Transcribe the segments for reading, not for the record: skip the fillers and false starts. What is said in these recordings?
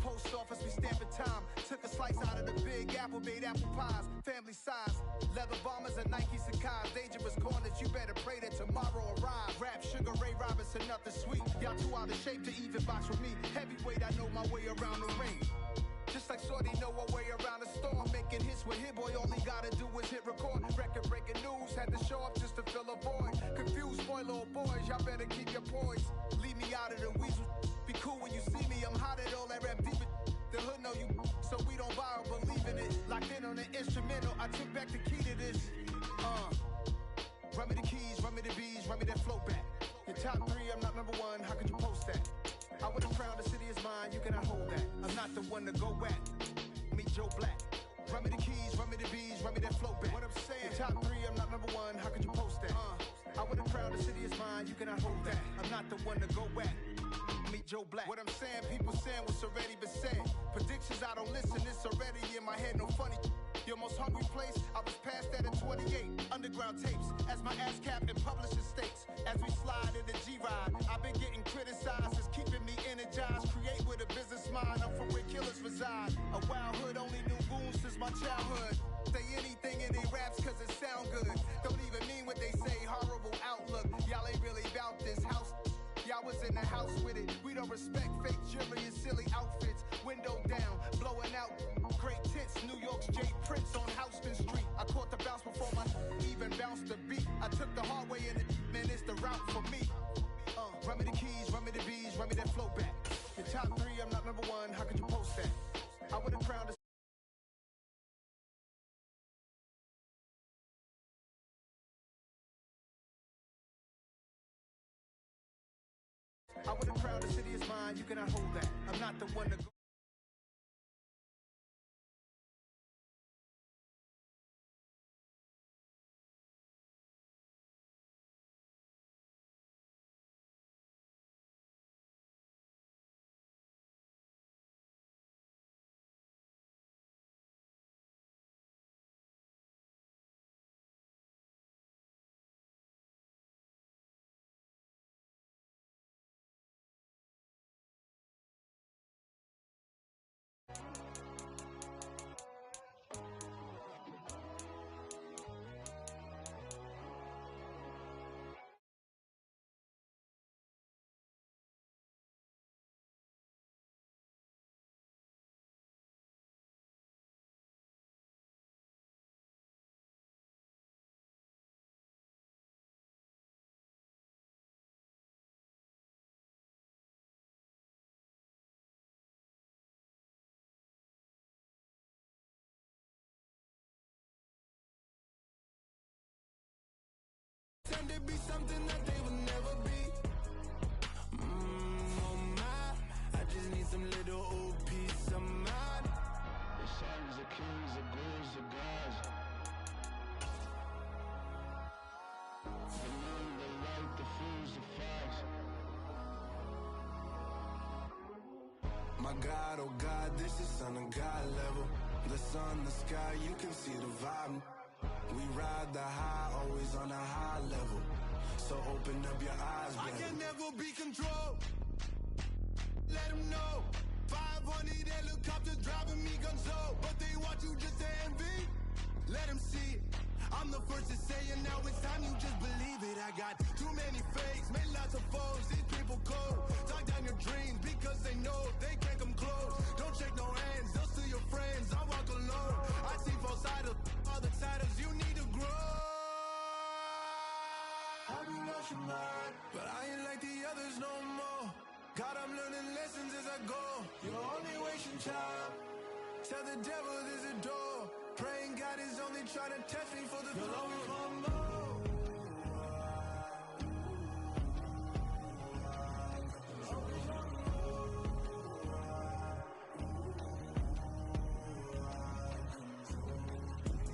post office, we stamping time. Took a slice out of the big apple, made apple pies, family size. Leather bombers and Nike Sacai's. Dangerous corners, you better pray that tomorrow arrives. Rap, Sugar Ray Robinson, nothing sweet. Y'all too out of shape to even box with me. Heavyweight, I know my way around the ring. Just like Shorty know her way around the storm. Making hits with Hit Boy, all he gotta do is hit record. Record breaking news, had to show up just to fill a void. Confused boy, little boys, y'all better keep your poise. Leave me out of the weasel. Be cool when you see me, I'm hot at all that rap deep. The hood know you, so we don't borrow, believe in it. Locked in on the instrumental, I took back the key to this. Run me the keys, run me the bees, run me that flow back. Your top three, I'm not number one, how could you post that? I would've crowned the city is mine, you cannot hold that. I'm not the one to go at. Meet Joe Black. Run me the keys, run me the bees, run me that flow back. What I'm saying, your top three, I'm not number one, how could you post that? I would've crowned the city is mine, you cannot hold that. I'm not the one to go at. Meet Joe Black. What I'm saying, people saying what's already been said. Predictions, I don't listen, it's already in my head, no funny. Your most hungry place, I was past that at 28. Underground tapes, as my ass cap in publishing states. As we slide in the G-Ride, I've been getting criticized, it's keeping me energized. Create with a business mind, I'm from where killers reside. A wild hood, only knew goons since my childhood. Say anything in they raps cause it sound good. Don't even mean what they say, horrible outlook. Y'all ain't really about this house. Y'all was in the house with it. We don't respect fake jewelry and silly outfits. Window down, blowing out great tits. New York's Jay Prince on Houston Street. I caught the bounce before my even bounced the beat. I took the hard way in it, man, it's the route for me. Run me the keys, run me the bees, run me that flow back. Your top three, I'm not number one, how could you post that? I would've crowned the I would've crowned the city is mine, you cannot hold that. I'm not the one to go. Tend to be something that they will never be. Oh my, I just need some little old peace of mind. The sons of kings, the ghouls, the gods. The moon, the light, the fools, the facts. My God, oh God, this is Son of God level. The sun, the sky, you can see the vibe. We ride the high, always on a high level. So open up your eyes, baby. I can never be controlled. Let them know. 500 helicopters driving me gonzo. But they want you just to envy. Let them see it. I'm the first to say it, now it's time you just believe it. I got too many fakes, made lots of foes. These people cold. Talk down your dreams because they know they can't come close. Don't shake no hands, they'll steal your friends. I walk alone. I see false idols, all the titles you need to grow. Have you lost your mind? But I ain't like the others no more. God, I'm learning lessons as I go. You're only wasting time. Tell the devil there's a door. Praying God is only trying to test me for the glory.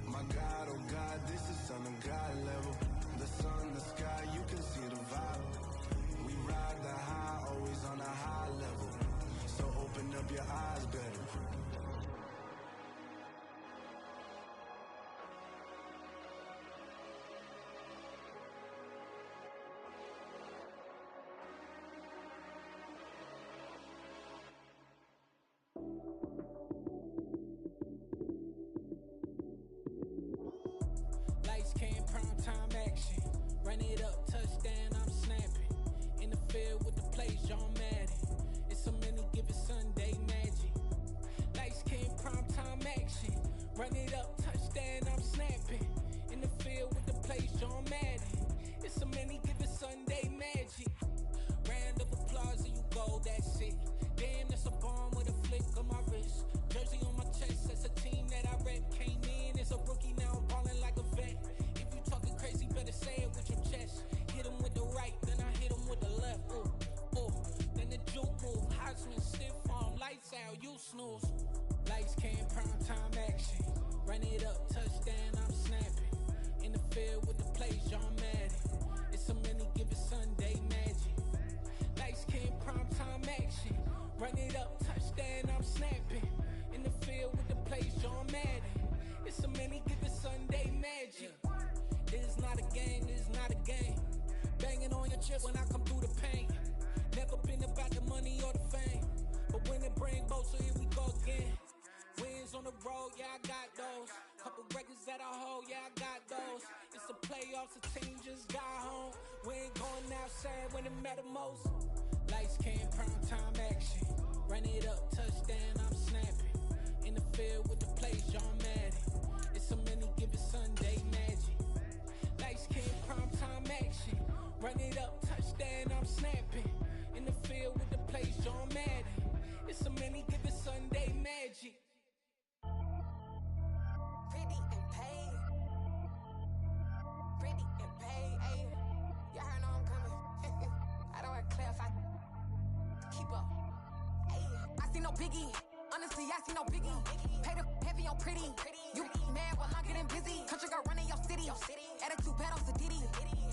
My God, oh God, this is Son of God level. The sun, the sky, you can see the vibe. We ride the high, always on a high level. So open up your eyes, better. Run it up, touchdown, I'm snapping. In the field with the plays, John Madden. It's a many given Sunday magic. Lights came primetime action. Run it up, touchdown, I'm snapping. In the field with the plays, John Madden. It's a many given Sunday magic. Round of applause and you go, that's it. Damn, that's a bomb with a flick on my wrist. Jersey on my chest, that's a team that I rep. Came in as a rookie, now I'm ballin' like a vet. If you talking crazy, better say it with your chest. Hit him with the right, then I hit him with the left. Ooh, ooh. Then the juke move, Heisman, stiff arm, lights out, you snooze. Lights came, prime time action. Run it up, touchdown, I'm snapping. In the field with the plays, John Madden. It's a many given Sunday magic. Lights came, prime time action. Run it up, touchdown, I'm snapping. In the field with the plays, John Madden. It's a many given Sunday magic. This is not a game, this is not a game. Banging on your chest when I come through the pain. Never been about the money or the fame. But when it bring both, so here we go again. Wins on the road, yeah, I got those. Couple records that I hold, yeah, I got those. It's the playoffs, the team just got home. We ain't going outside when it matter most. Lights came, prime time action. Run it up, touchdown, I'm snapping. In the field with the plays, John Madden. It's a many given Sunday magic. Lights came, prime time action. Run it up, touchdown, I'm snapping. In the field with the plays, John Madden. It's a many given Sunday magic. Pretty and paid. Pretty and paid, ayy. Y'all heard know I'm coming. I don't wear clear if I keep up. Ayy, I see no biggie. Honestly, I see no biggie. Pay the heavy on pretty. You mad while I'm getting busy. Country girl running your city. Attitude bad off the Diddy.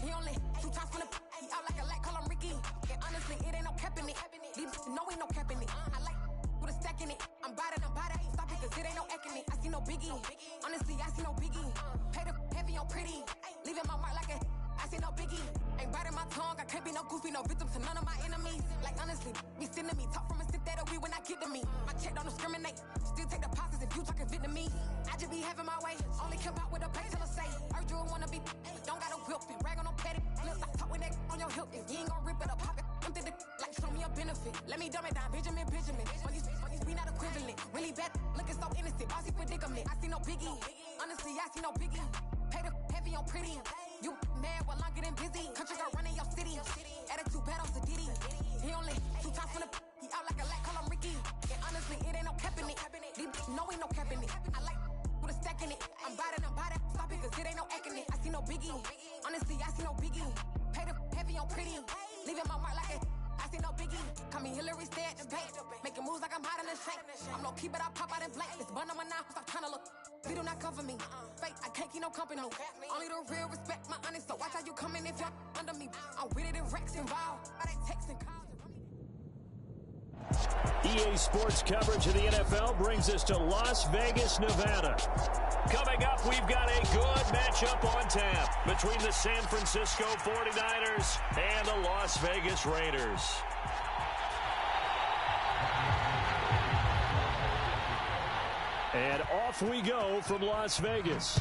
He only 2 times from the he out like a light, call him Ricky. And honestly, it ain't no cap in it. Leave no ain't no cap in it. I like with a stack in it. I'm bad. Stop it, cause it ain't no acting it. I see no biggie. Honestly, I see no biggie. Pay the heavy on pretty. Leaving my mark like a I see no biggie. Ain't biting my tongue. I can't be no goofy, no victim to none of my enemies. Like honestly, be sending me talk from a sit that we when I get to me. My check don't discriminate. Still take deposits if you talking Vietnamese. I just be having my way. Only come out with a pay till I say. Urge you wanna be. Don't gotta whip it. Rag on no petty. Look like talk with that on your hip. If you ain't gon' rip it up, pop it. Empty the like show me a benefit. Let me dumb it down, Benjamin. Funnies we not equivalent. Really bad, looking so innocent. Bossy predicament. I see no biggie. Honestly, I see no biggie. Pay the heavy on pretty. You mad while I'm getting busy. Country girl running your city. Attitude bad off the Diddy. He only 2 times from the he out like a light, call him Ricky. And honestly, it ain't no cap in it. No ain't no cap in it. I like with a stack in it. I'm bad. Stop it, cause it ain't no acting it. I see no biggie. Honestly, I see no biggie. Pay the heavy on pretty. Leaving my mark like a I see no biggie. Call me Hillary, stay at the bank. Making moves like I'm hiding the shank. I'm low key, but I pop out in blank. This bun on my knife, stop trying to look. We do not cover me. Fake, I can't keep no company. Only the real respect my honest. So watch how you coming if you're under me. I'm with it in Rex involved. By they texting calls. EA Sports coverage of the NFL brings us to Las Vegas, Nevada. Coming up, we've got a good matchup on tap between the San Francisco 49ers and the Las Vegas Raiders. And off we go from Las Vegas.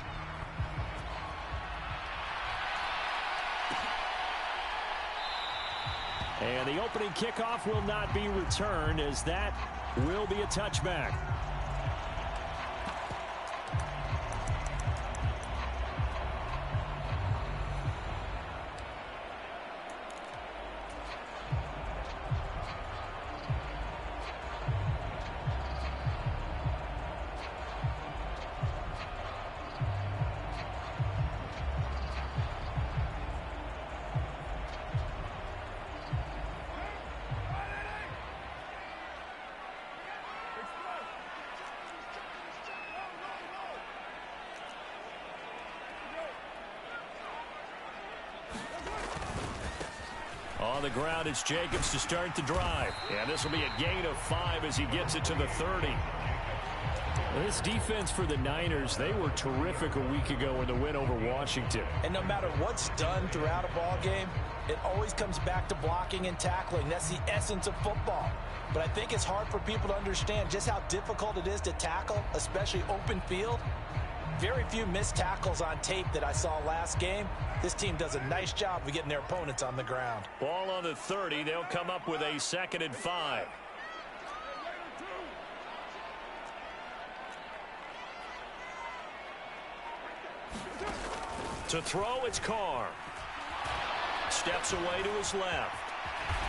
And the opening kickoff will not be returned, as that will be a touchback. On the ground, it's Jacobs to start the drive. And this will be a gain of 5 as he gets it to the 30. This defense for the Niners, they were terrific a week ago in the win over Washington. And no matter what's done throughout a ball game, it always comes back to blocking and tackling. That's the essence of football. But I think it's hard for people to understand just how difficult it is to tackle, especially open field. very few missed tackles on tape that I saw last game. This team does a nice job of getting their opponents on the ground. Ball on the 30. They'll come up with a 2nd and 5. To throw, it's Carr. Steps away to his left.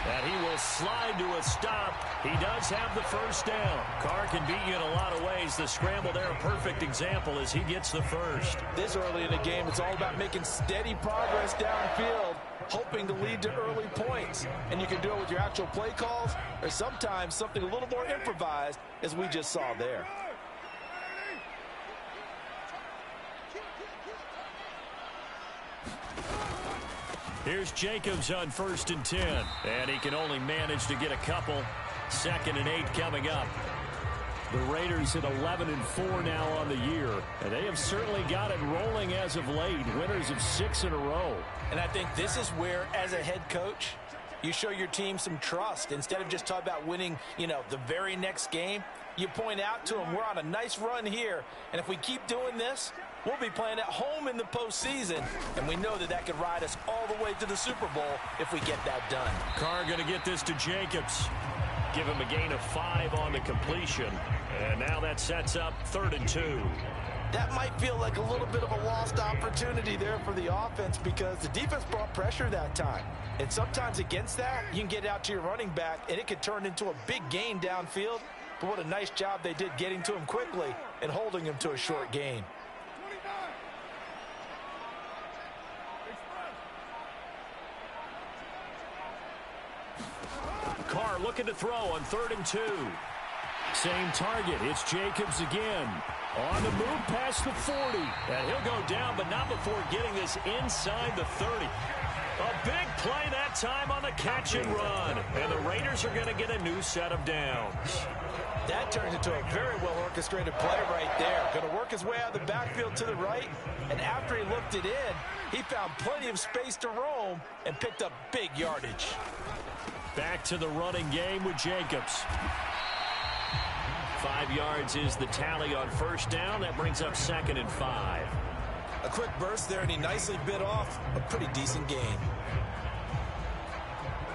And he will slide to a stop. He does have the first down. Carr can beat you in a lot of ways. The scramble there, a perfect example as he gets the first. This early in the game, it's all about making steady progress downfield, hoping to lead to early points. And you can do it with your actual play calls or sometimes something a little more improvised, as we just saw there. Here's Jacobs on 1st and 10. And he can only manage to get a couple. 2nd and 8 coming up. The Raiders at 11-4 now on the year. And they have certainly got it rolling as of late. Winners of 6 in a row. And I think this is where, as a head coach, you show your team some trust. Instead of just talking about winning, the very next game, you point out to them, we're on a nice run here. And if we keep doing this, we'll be playing at home in the postseason, and we know that could ride us all the way to the Super Bowl if we get that done. Carr going to get this to Jacobs. Give him a gain of 5 on the completion. And now that sets up 3rd and 2. That might feel like a little bit of a lost opportunity there for the offense because the defense brought pressure that time. And sometimes against that, you can get out to your running back, and it could turn into a big gain downfield. But what a nice job they did getting to him quickly and holding him to a short gain. Carr looking to throw on 3rd and 2. Same target. It's Jacobs again. On the move past the 40. And he'll go down, but not before getting this inside the 30. A big play that time on the catch and run. And the Raiders are going to get a new set of downs. That turns into a very well-orchestrated play right there. Going to work his way out of the backfield to the right. And after he looked it in, he found plenty of space to roam and picked up big yardage. Back to the running game with Jacobs. 5 yards is the tally on 1st down. That brings up 2nd and 5. A quick burst there, and he nicely bit off a pretty decent gain.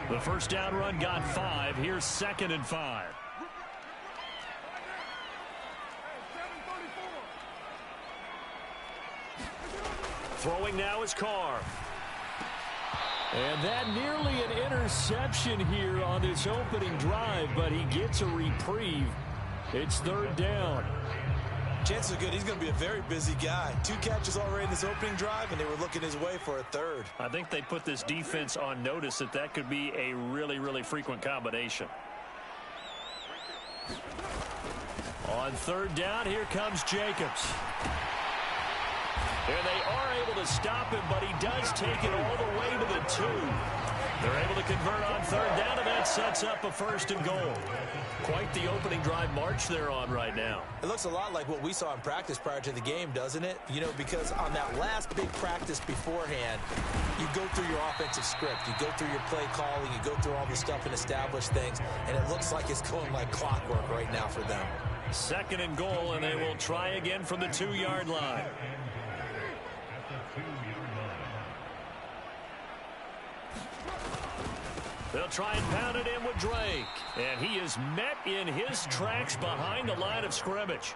The 1st down run got 5. Here's 2nd and 5. Throwing now is Carr. And that nearly an interception here on this opening drive, but he gets a reprieve. It's 3rd down. Chances are good he's going to be a very busy guy. 2 catches already in this opening drive, and they were looking his way for a 3rd. I think they put this defense on notice that could be a really, really frequent combination. On 3rd down, here comes Jacobs. And they are able to stop him, but he does take it all the way to the 2. They're able to convert on 3rd down, and that sets up a 1st and goal. Quite the opening drive march they're on right now. It looks a lot like what we saw in practice prior to the game, doesn't it? Because on that last big practice beforehand, you go through your offensive script, you go through your play calling, you go through all the stuff and establish things, and it looks like it's going like clockwork right now for them. 2nd and goal, and they will try again from the 2-yard line. They'll try and pound it in with Drake. And he is met in his tracks behind the line of scrimmage.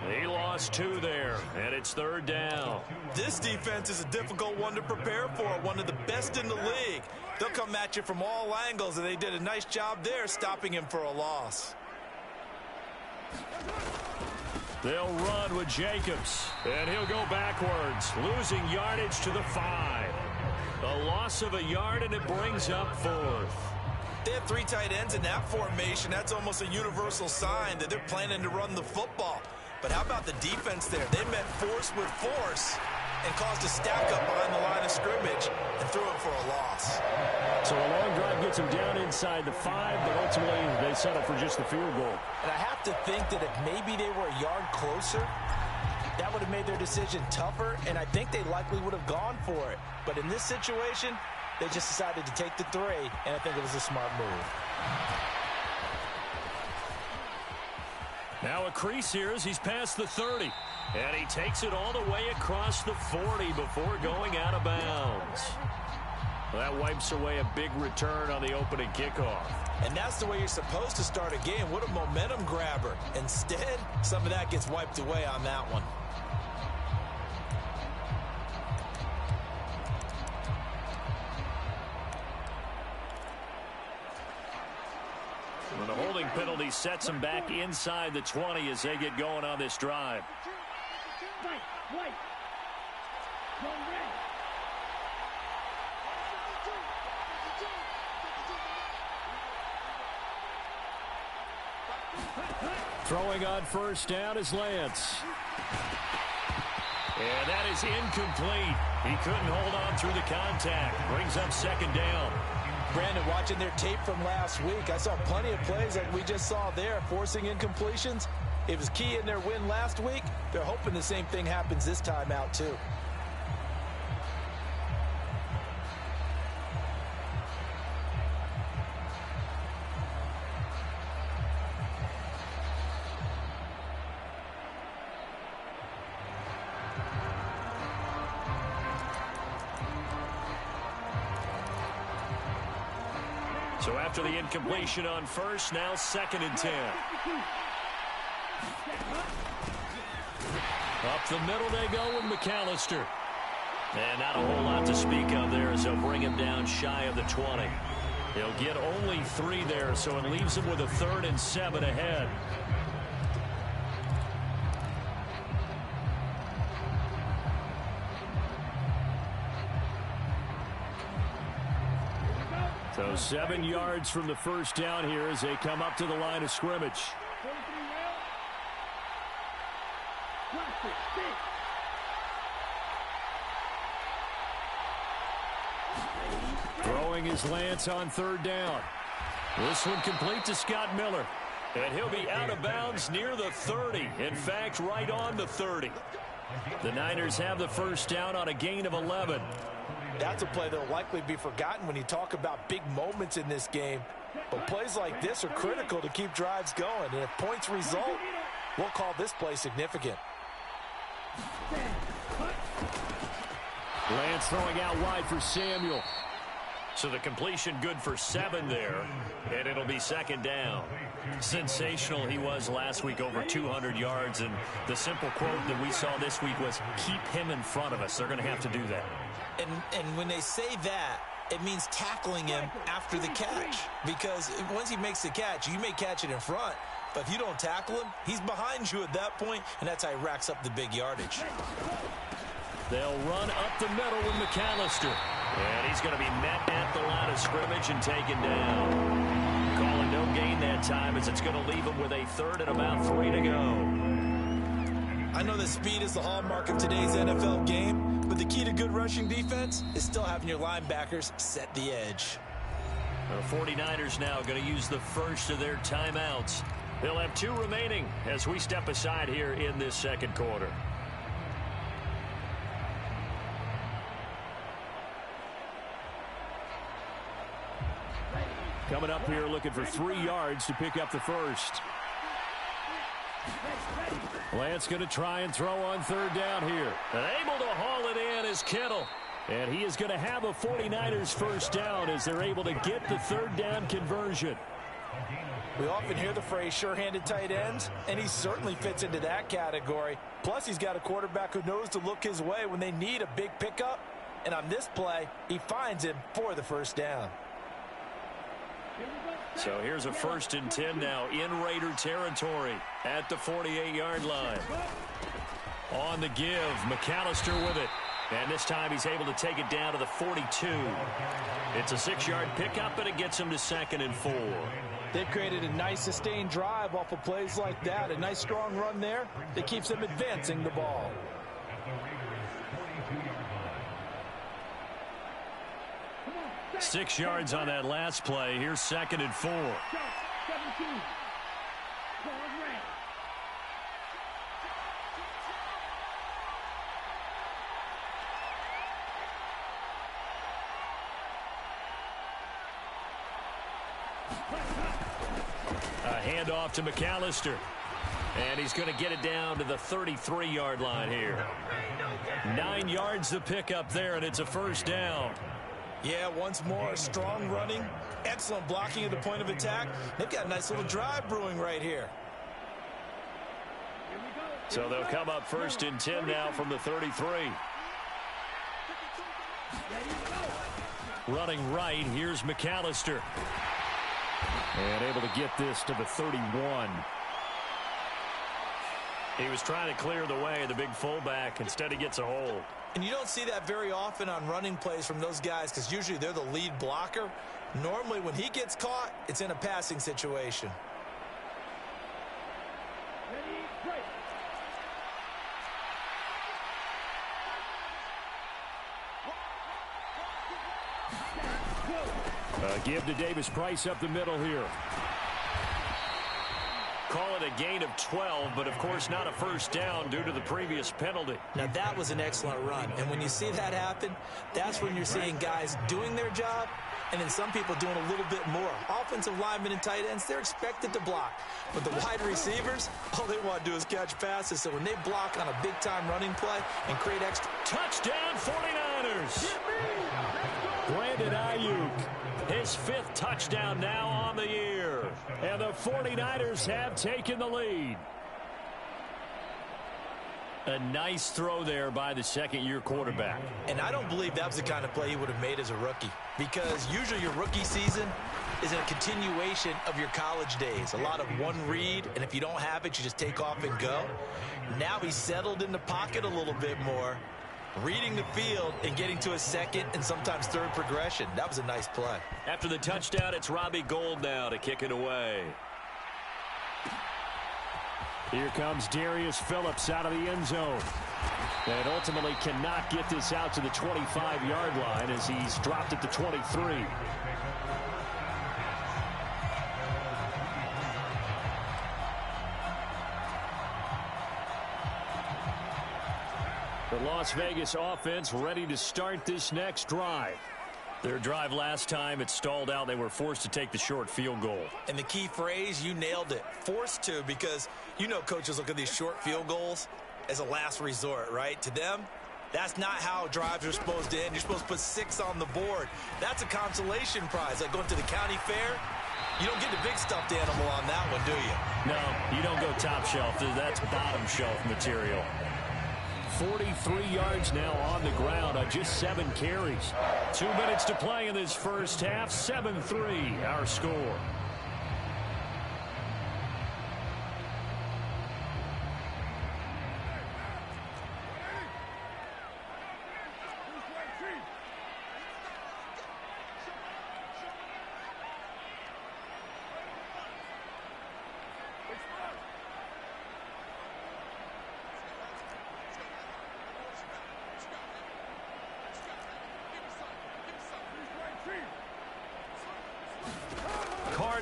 He lost 2 there, and it's 3rd down. This defense is a difficult one to prepare for, one of the best in the league. They'll come at you from all angles, and they did a nice job there stopping him for a loss. They'll run with Jacobs, and he'll go backwards, losing yardage to the 5. A loss of a yard, and it brings up 4th. They have 3 tight ends in that formation. That's almost a universal sign that they're planning to run the football. But how about the defense there? They met force with force and caused a stack up behind the line of scrimmage and threw him for a loss. So a long drive gets them down inside the 5, but ultimately they settle for just the field goal. And I have to think that if maybe they were a yard closer, that would have made their decision tougher, and I think they likely would have gone for it. But in this situation, they just decided to take the 3, and I think it was a smart move. Now a crease here as he's past the 30. And he takes it all the way across the 40 before going out of bounds. Well, that wipes away a big return on the opening kickoff. And that's the way you're supposed to start a game. What a momentum grabber. Instead, some of that gets wiped away on that one. And the holding penalty sets them back inside the 20 as they get going on this drive. Throwing on first down is Lance. And that is incomplete. He couldn't hold on through the contact. Brings up second down. Brandon, watching their tape from last week, I saw plenty of plays like we just saw there, forcing incompletions. It was key in their win last week. They're hoping the same thing happens this time out, too. So after the incompletion on first, now 2nd and 10. Up the middle they go with McAllister. And not a whole lot to speak of there as they'll bring him down shy of the 20. He'll get only 3 there, so it leaves him with a 3rd and 7 ahead. So 7 yards from the first down here as they come up to the line of scrimmage. Throwing is Lance on 3rd down. This one complete to Scott Miller. And he'll be out of bounds near the 30. In fact, right on the 30. The Niners have the first down on a gain of 11. That's a play that will likely be forgotten when you talk about big moments in this game. But plays like this are critical to keep drives going. And if points result, we'll call this play significant. Lance throwing out wide for Samuel. So the completion good for 7 there, and it'll be 2nd down. Sensational he was last week, over 200 yards, and the simple quote that we saw this week was, keep him in front of us. They're going to have to do that. And when they say that, it means tackling him after the catch. Because once he makes the catch, you may catch it in front. But if you don't tackle him, he's behind you at that point, and that's how he racks up the big yardage. They'll run up the middle with McAllister. And he's going to be met at the line of scrimmage and taken down. Calling no gain that time as it's going to leave him with a 3rd and about 3 to go. I know that speed is the hallmark of today's NFL game, but the key to good rushing defense is still having your linebackers set the edge. The 49ers now going to use the first of their timeouts. They'll have 2 remaining as we step aside here in this 2nd quarter. Coming up here looking for 3 yards to pick up the first. Lance going to try and throw on 3rd down here. And able to haul it in is Kittle. And he is going to have a 49ers first down as they're able to get the 3rd down conversion. We often hear the phrase sure-handed tight ends, and he certainly fits into that category. Plus, he's got a quarterback who knows to look his way when they need a big pickup. And on this play, he finds him for the first down. So here's a 1st and 10 now in Raider territory at the 48-yard line. On the give, McAllister with it. And this time he's able to take it down to the 42. It's a 6-yard pickup, and it gets him to 2nd and 4. They've created a nice sustained drive off of plays like that. A nice strong run there that keeps them advancing the ball. Six yards on that last play. Here's 2nd and 4. A handoff to McAllister. And he's going to get it down to the 33-yard line here. 9 yards to pick up there, and it's a first down. Yeah, once more, strong running, excellent blocking at the point of attack. They've got a nice little drive brewing right here. So they'll come up first and 10 now from the 33. Running right, here's McAllister. And able to get this to the 31. He was trying to clear the way, the big fullback. Instead, he gets a hold. And you don't see that very often on running plays from those guys because usually they're the lead blocker. Normally, when he gets caught, it's in a passing situation. Give to Davis Price up the middle here. Call it a gain of 12, but of course not a first down due to the previous penalty. Now that was an excellent run, and when you see that happen, that's when you're seeing guys doing their job and then some people doing a little bit more. Offensive linemen and tight ends, they're expected to block, but the wide receivers, all they want to do is catch passes. So when they block on a big-time running play and create extra... Touchdown 49ers! Brandon Ayuk, his 5th touchdown now on the year. And the 49ers have taken the lead. A nice throw there by the second-year quarterback. And I don't believe that was the kind of play he would have made as a rookie, because usually your rookie season is a continuation of your college days. A lot of one read, and if you don't have it, you just take off and go. Now he's settled in the pocket a little bit more, reading the field and getting to a second and sometimes third progression. That was a nice play. After the touchdown, it's Robbie Gould now to kick it away. Here comes Darius Phillips out of the end zone. And ultimately cannot get this out to the 25-yard line as he's dropped it to 23. The Las Vegas offense ready to start this next drive. Their drive last time, it stalled out. They were forced to take the short field goal. And the key phrase, you nailed it, forced to, because you know coaches look at these short field goals as a last resort, right? To them, that's not how drives are supposed to end. You're supposed to put 6 on the board. That's a consolation prize. Like going to the county fair, you don't get the big stuffed animal on that one, do you? No, you don't go top shelf. That's bottom shelf material. 43 yards now on the ground on just 7 carries. 2 minutes to play in this first half. 7-3 our score.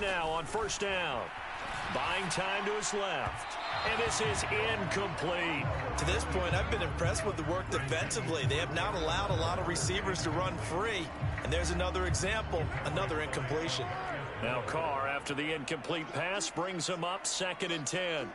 Now on first down. Buying time to his left. And this is incomplete. To this point, I've been impressed with the work defensively. They have not allowed a lot of receivers to run free. And there's another example, another incompletion. Now Carr, after the incomplete pass, brings him up 2nd and 10.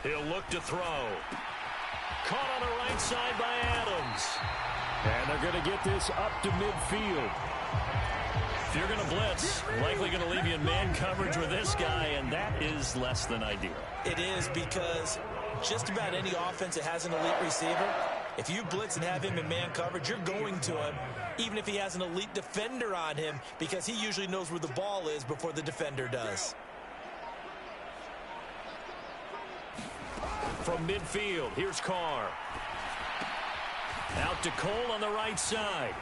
He'll look to throw. Caught on the right side by Adams. And they're going to get this up to midfield. If you're going to blitz, likely going to leave you in man coverage with this guy, and that is less than ideal. It is, because just about any offense that has an elite receiver, if you blitz and have him in man coverage, you're going to him, even if he has an elite defender on him, because he usually knows where the ball is before the defender does. From midfield, here's Carr. Out to Cole on the right side.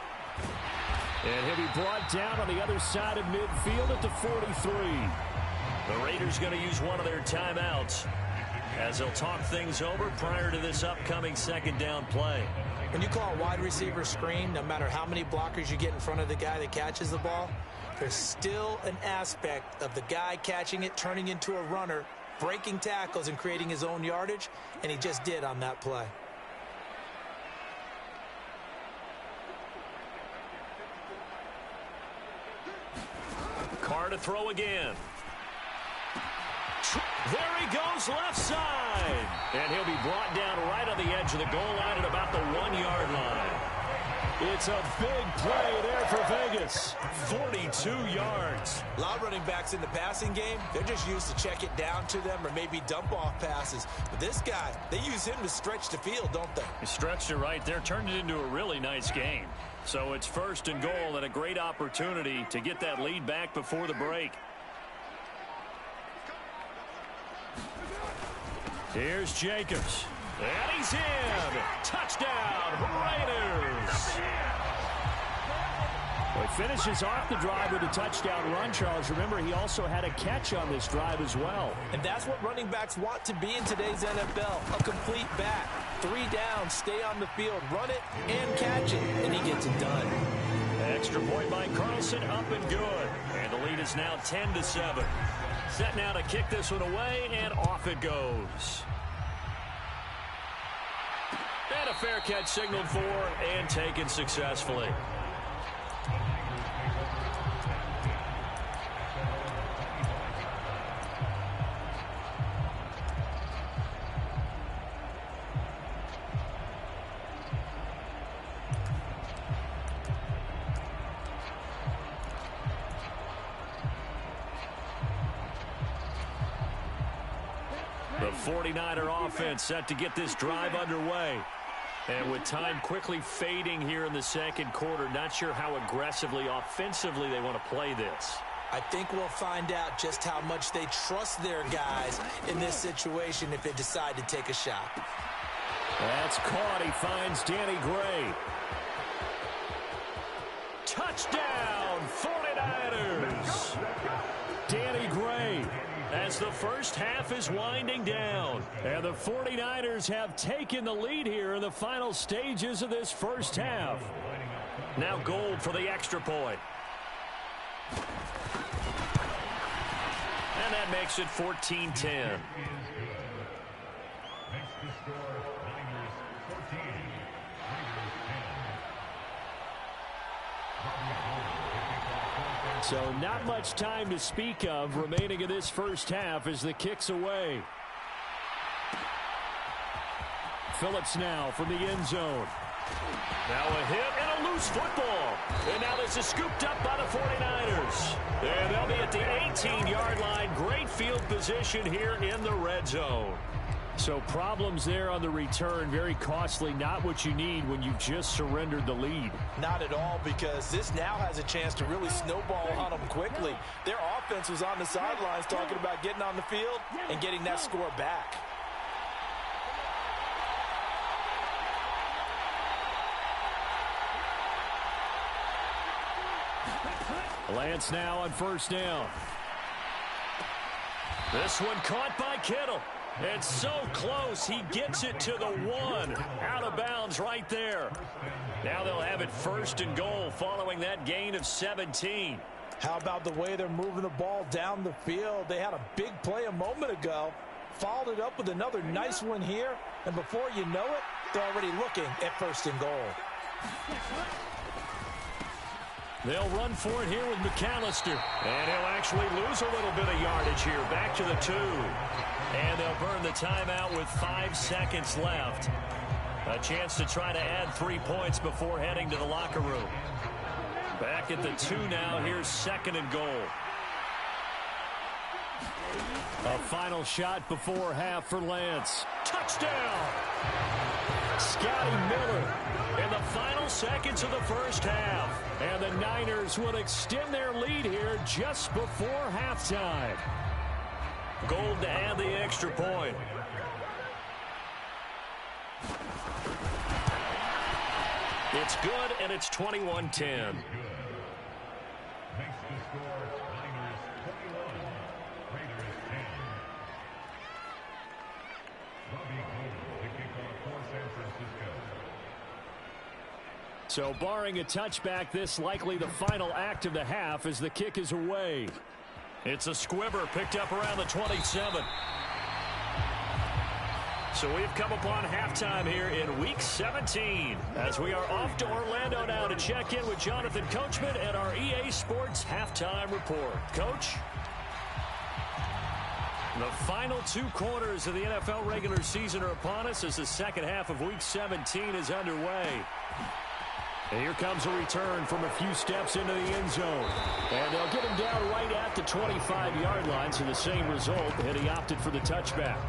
And he'll be brought down on the other side of midfield at the 43. The Raiders going to use one of their timeouts as they'll talk things over prior to this upcoming second down play. When you call a wide receiver screen, no matter how many blockers you get in front of the guy that catches the ball, there's still an aspect of the guy catching it, turning into a runner, breaking tackles and creating his own yardage, and he just did on that play. Carr to throw again. There he goes, left side. And he'll be brought down right on the edge of the goal line at about the 1-yard line. It's a big play there for Vegas. 42 yards. A lot of running backs in the passing game, they're just used to check it down to them or maybe dump off passes. But this guy, they use him to stretch the field, don't they? He stretched it right there, turned it into a really nice game. So it's 1st and goal and a great opportunity to get that lead back before the break. Here's Jacobs. And he's in. Touchdown, Raiders. Well, he finishes off the drive with a touchdown run, Charles. Remember, he also had a catch on this drive as well. And that's what running backs want to be in today's NFL, a complete back. 3 down, stay on the field, run it, and catch it, and he gets it done. Extra point by Carlson, up and good. And the lead is now 10-7. Set now to kick this one away, and off it goes. And a fair catch signaled for and taken successfully. The 49er offense set to get this drive underway. And with time quickly fading here in the second quarter, not sure how aggressively, offensively they want to play this. I think we'll find out just how much they trust their guys in this situation if they decide to take a shot. That's caught. He finds Danny Gray. Touchdown, 49ers. Danny Gray, as the first half is winding down. And the 49ers have taken the lead here in the final stages of this first half. Now Gold for the extra point. And that makes it 14-10. So not much time to speak of remaining in this first half as the kick's away. Phillips now from the end zone. Now a hit and a loose football. And now this is scooped up by the 49ers. And they'll be at the 18-yard line. Great field position here in the red zone. So problems there on the return, very costly, not what you need when you just surrendered the lead. Not at all, because this now has a chance to really snowball on them quickly. Their offense was on the sidelines talking about getting on the field and getting that score back. Lance now on first down. This one caught by Kittle. It's so close, he gets it to the 1. Out of bounds right there. Now they'll have it 1st and goal following that gain of 17. How about the way they're moving the ball down the field? They had a big play a moment ago. Followed it up with another nice one here. And before you know it, they're already looking at 1st and goal. They'll run for it here with McAllister. And he'll actually lose a little bit of yardage here. Back to the 2. And they'll burn the timeout with 5 seconds left. A chance to try to add 3 points before heading to the locker room. Back at the 2 now. Here's 2nd and goal. A final shot before half for Lance. Touchdown! Scotty Miller in the final seconds of the first half. And the Niners will extend their lead here just before halftime. Gold to add the extra point. It's good, and it's 21-10. So barring a touchback, this likely the final act of the half as the kick is away. It's a squibber picked up around the 27. So we've come upon halftime here in Week 17 as we are off to Orlando now to check in with Jonathan Coachman and our EA Sports Halftime Report. Coach? The final 2 quarters of the NFL regular season are upon us as the second half of Week 17 is underway. And here comes a return from a few steps into the end zone. And they'll get him down right at the 25-yard line, so the same result, and he opted for the touchback.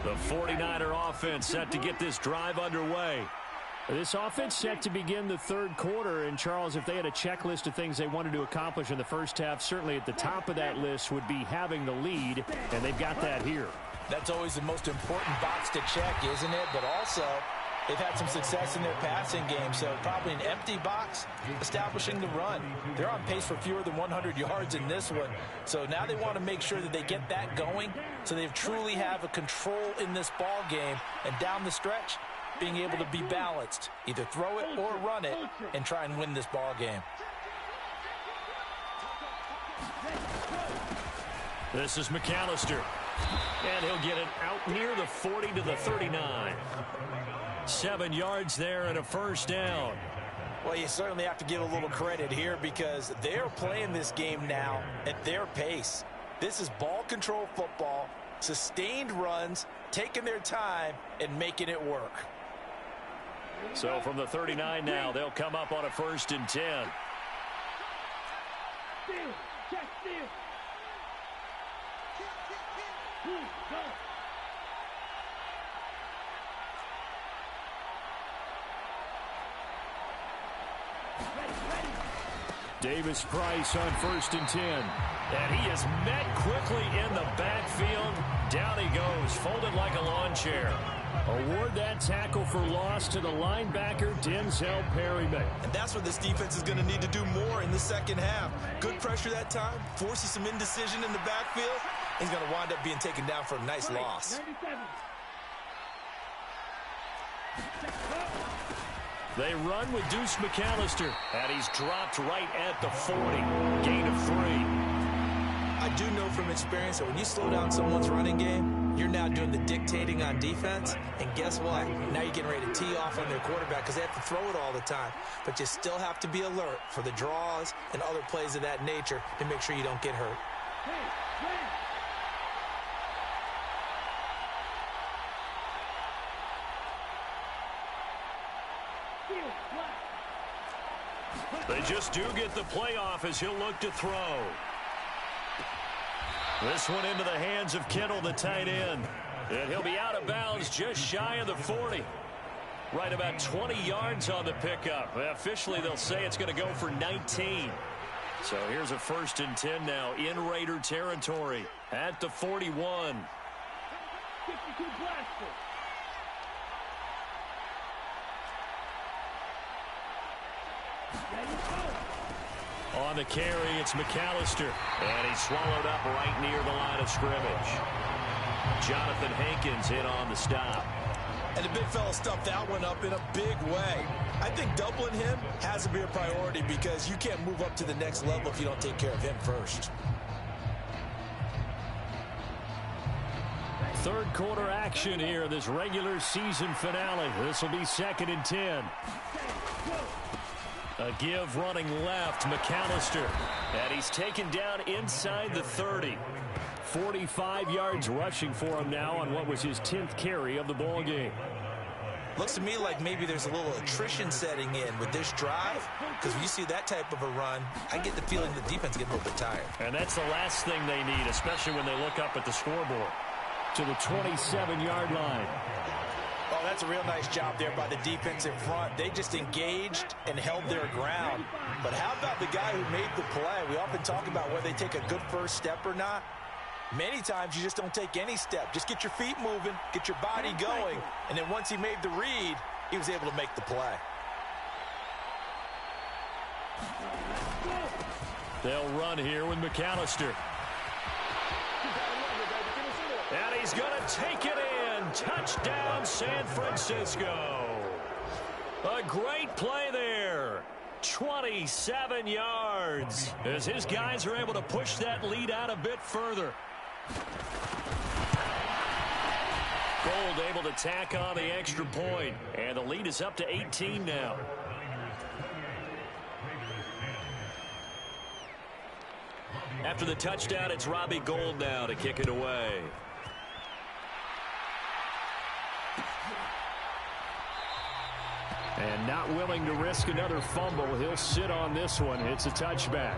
The 49er offense set to get this drive underway. This offense set to begin the third quarter. And, Charles, if they had a checklist of things they wanted to accomplish in the first half, certainly at the top of that list would be having the lead, and they've got that here. That's always the most important box to check, isn't it? But also, they've had some success in their passing game, so probably an empty box establishing the run. They're on pace for fewer than 100 yards in this one. So now they want to make sure that they get that going so they truly have a control in this ball game. And down the stretch, being able to be balanced, either throw it or run it, and try and win this ball game. This is McAllister. And he'll get it out near the 40 to the 39. 7 yards there and a first down. Well, you certainly have to give a little credit here because they're playing this game now at their pace. This is ball control football, sustained runs, taking their time and making it work. So from the 39 now, they'll come up on a 1st and 10. Check, steal. Go. Davis Price on 1st and 10. And he is met quickly in the backfield. Down he goes, folded like a lawn chair. Award that tackle for loss to the linebacker, Denzel Perryman. And that's what this defense is going to need to do more in the second half. Good pressure that time, forces some indecision in the backfield. He's going to wind up being taken down for a nice loss. 97. They run with Deuce McAllister, and he's dropped right at the 40. Gain of 3. I do know from experience that when you slow down someone's running game, you're now doing the dictating on defense. And guess what? Now you're getting ready to tee off on their quarterback because they have to throw it all the time. But you still have to be alert for the draws and other plays of that nature to make sure you don't get hurt. They just do get the playoff as he'll look to throw. This one into the hands of Kittle, the tight end. And he'll be out of bounds just shy of the 40. Right about 20 yards on the pickup. Officially, they'll say it's going to go for 19. So here's a 1st and 10 now in Raider territory at the 41. 52 blaster. On the carry, it's McAllister. And he's swallowed up right near the line of scrimmage. Jonathan Hankins in on the stop. And the big fella stuffed that one up in a big way. I think doubling him has to be a priority because you can't move up to the next level if you don't take care of him first. Third quarter action here, this regular season finale. This will be 2nd and 10. A give running left, McAllister. And he's taken down inside the 30. 45 yards rushing for him now on what was his 10th carry of the ball game. Looks to me like maybe there's a little attrition setting in with this drive, because when you see that type of a run, I get the feeling the defense gets a little bit tired. And that's the last thing they need, especially when they look up at the scoreboard. To the 27-yard line. Oh, that's a real nice job there by the defense in front. They just engaged and held their ground. But how about the guy who made the play? We often talk about whether they take a good first step or not. Many times you just don't take any step. Just get your feet moving, get your body going, and then once he made the read, he was able to make the play. They'll run here with McAllister. And he's going to take it in. Touchdown, San Francisco. A great play there. 27 yards as his guys are able to push that lead out a bit further. Gold able to tack on the extra point, and the lead is up to 18 now. After the touchdown, it's Robbie Gould now to kick it away. And not willing to risk another fumble, he'll sit on this one. It's a touchback.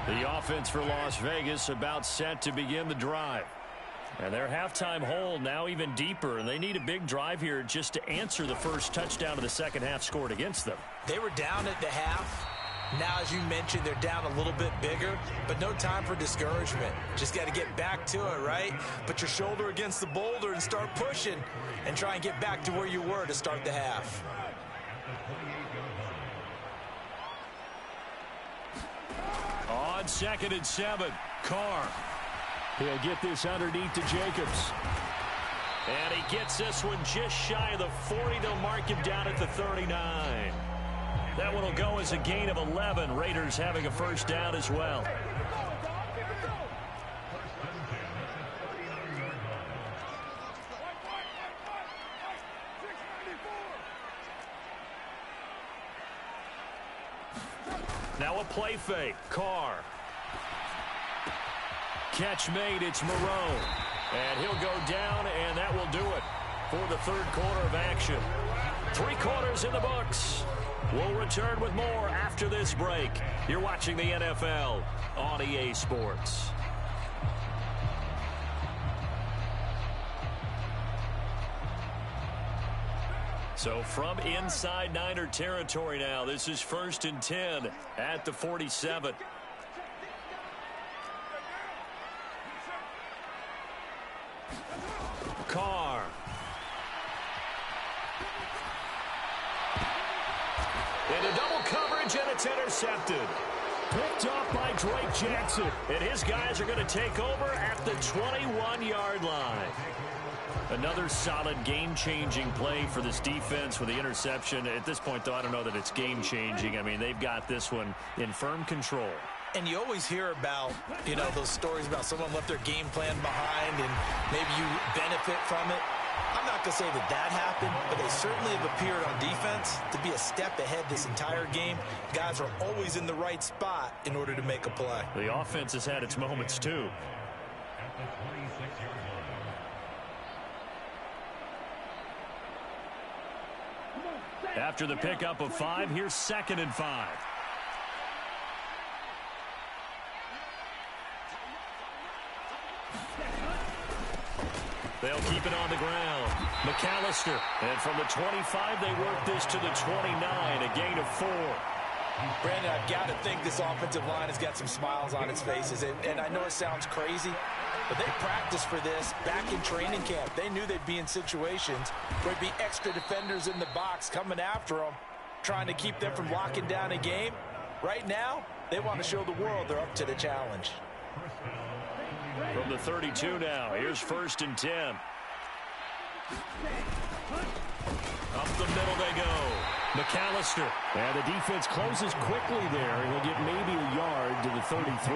The offense for Las Vegas about set to begin the drive. And their halftime hole now even deeper, and they need a big drive here just to answer the first touchdown of the second half scored against them. They were down at the half. Now, as you mentioned, they're down a little bit bigger, but no time for discouragement. Just got to get back to it, right? Put your shoulder against the boulder and start pushing and try and get back to where you were to start the half. On 2nd and 7, Carr. He'll get this underneath to Jacobs. And he gets this one just shy of the 40. They'll mark him down at the 39. That one will go as a gain of 11. Raiders having a first down as well. Now a play fake. Carr. Catch made, it's Moreau. And he'll go down, and that will do it for the third quarter of action. 3 quarters in the books. We'll return with more after this break. You're watching the NFL on EA Sports. So from inside Niner territory now, this is 1st and 10 at the 47. Carr. Into double coverage, and it's intercepted. Picked off by Drake Jackson. And his guys are going to take over at the 21-yard line. Another solid game-changing play for this defense with the interception. At this point, though, I don't know that it's game-changing. I mean, they've got this one in firm control. And you always hear about, you know, those stories about someone left their game plan behind and maybe you benefit from it. I'm not going to say that that happened, but they certainly have appeared on defense to be a step ahead this entire game. Guys are always in the right spot in order to make a play. The offense has had its moments, too. After the pickup of 5, here's 2nd and 5. They'll keep it on the ground. McAllister. And from the 25, they work this to the 29, a gain of 4. Brandon, I've got to think this offensive line has got some smiles on its faces. And I know it sounds crazy, but they practiced for this back in training camp. They knew they'd be in situations where there'd be extra defenders in the box coming after them, trying to keep them from locking down a game. Right now, they want to show the world they're up to the challenge. From the 32 now, here's 1st and 10. Up the middle they go. McAllister. And the defense closes quickly there, and he'll get maybe a yard to the 33.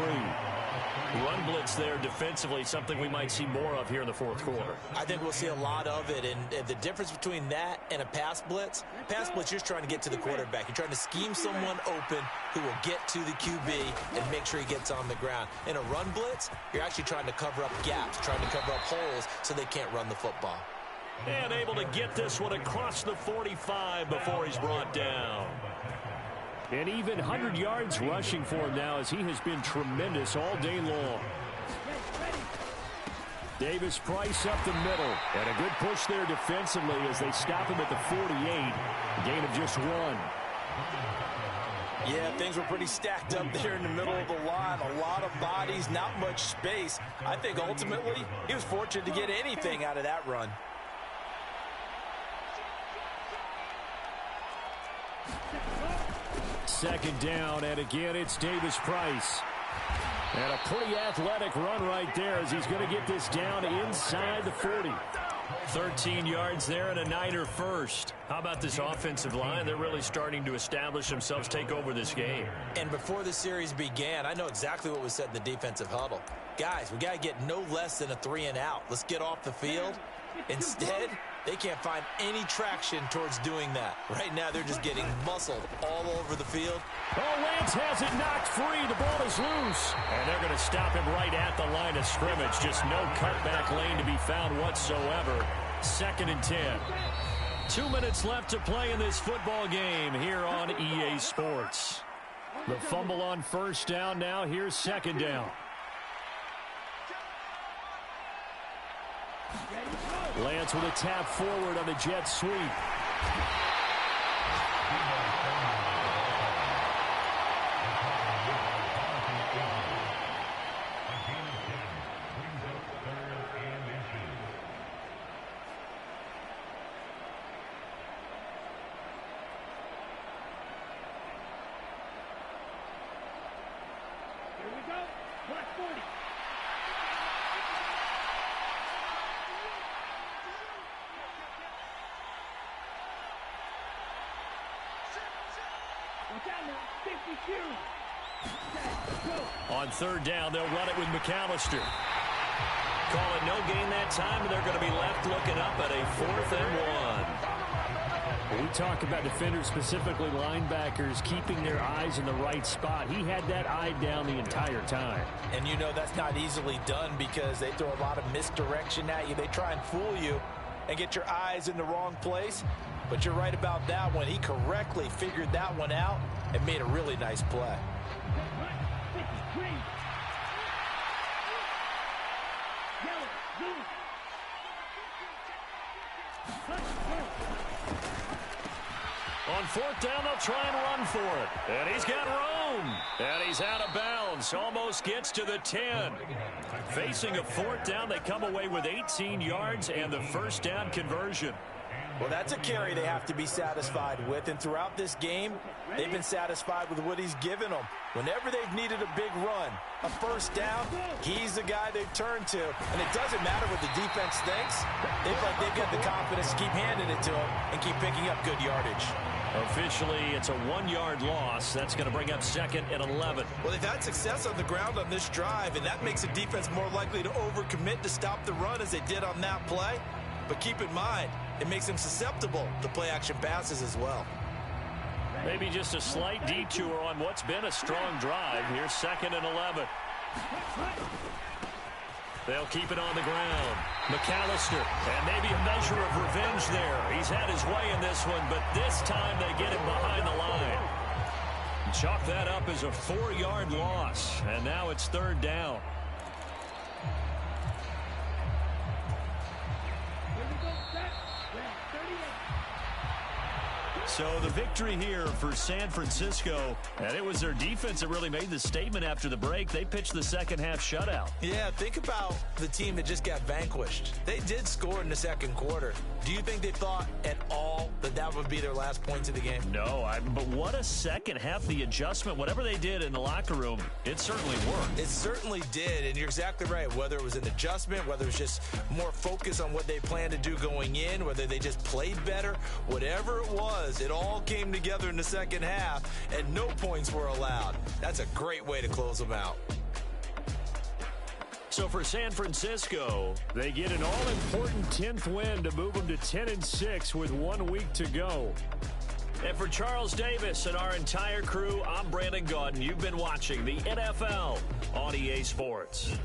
Run blitz there defensively, something we might see more of here in the fourth quarter. I think we'll see a lot of it, and the difference between that and a pass blitz, you're just trying to get to the quarterback. You're trying to scheme someone open who will get to the QB and make sure he gets on the ground. In a run blitz, you're actually trying to cover up gaps, trying to cover up holes so they can't run the football. And able to get this one across the 45 before he's brought down. And even 100 yards rushing for him now as he has been tremendous all day long. Davis-Price up the middle. And a good push there defensively as they stop him at the 48. A gain of just 1. Yeah, things were pretty stacked up there in the middle of the line. A lot of bodies, not much space. I think ultimately he was fortunate to get anything out of that run. Second down, and again it's Davis-Price. And a pretty athletic run right there as he's going to get this down inside the 40. 13 yards there and a Niner first. How about this offensive line? They're really starting to establish themselves, take over this game. And before the series began, I know exactly what was said in the defensive huddle. Guys, we got to get no less than a 3-and-out. Let's get off the field. Instead, they can't find any traction towards doing that. Right now, they're just getting muscled all over the field. Oh, Lance has it knocked free. The ball is loose. And they're going to stop him right at the line of scrimmage. Just no cutback lane to be found whatsoever. 2nd and 10. 2 minutes left to play in this football game here on EA Sports. The fumble on first down now. Here's second down. Lance with a tap forward on the jet sweep. Here we go. Black 40. On third down, they'll run it with McAllister. Call it no gain that time, and they're going to be left looking up at a 4th and 1. We talk about defenders, specifically linebackers, keeping their eyes in the right spot. He had that eye down the entire time. And you know that's not easily done because they throw a lot of misdirection at you. They try and fool you and get your eyes in the wrong place. But you're right about that one. He correctly figured that one out and made a really nice play. On 4th down, they'll try and run for it. And he's got room. And he's out of bounds. Almost gets to the 10. Facing a 4th down, they come away with 18 yards and the first down conversion. Well, that's a carry they have to be satisfied with. And throughout this game, they've been satisfied with what he's given them. Whenever they've needed a big run, a first down, he's the guy they've turned to. And it doesn't matter what the defense thinks. They've got the confidence to keep handing it to him and keep picking up good yardage. Officially, it's a 1-yard loss. That's going to bring up 2nd and 11. Well, they've had success on the ground on this drive, and that makes the defense more likely to overcommit to stop the run as they did on that play. But keep in mind, it makes them susceptible to play-action passes as well. Maybe just a slight detour on what's been a strong drive. Here's 2nd and 11. They'll keep it on the ground. McAllister, and maybe a measure of revenge there. He's had his way in this one, but this time they get him behind the line. Chalk that up as a 4-yard loss, and now it's 3rd down. So the victory here for San Francisco, and it was their defense that really made the statement after the break. They pitched the second half shutout. Yeah, think about the team that just got vanquished. They did score in the second quarter. Do you think they thought at all that that would be their last points of the game? No, but what a second half. The adjustment, whatever they did in the locker room, it certainly worked. It certainly did, and you're exactly right. Whether it was an adjustment, whether it was just more focus on what they planned to do going in, whether they just played better, whatever it was, it all came together in the second half, and no points were allowed. That's a great way to close them out. So for San Francisco, they get an all-important 10th win to move them to 10-6 with 1 week to go. And for Charles Davis and our entire crew, I'm Brandon Gaudin. You've been watching the NFL on EA Sports.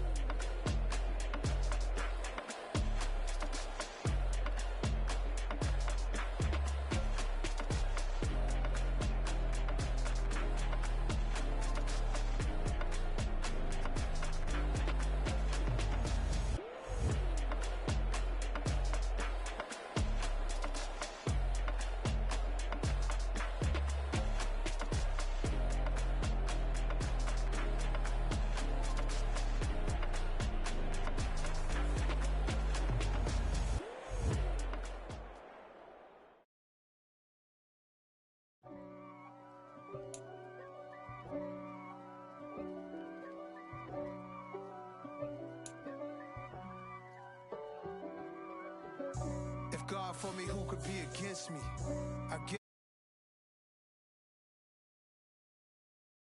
for me, who could be against me? I get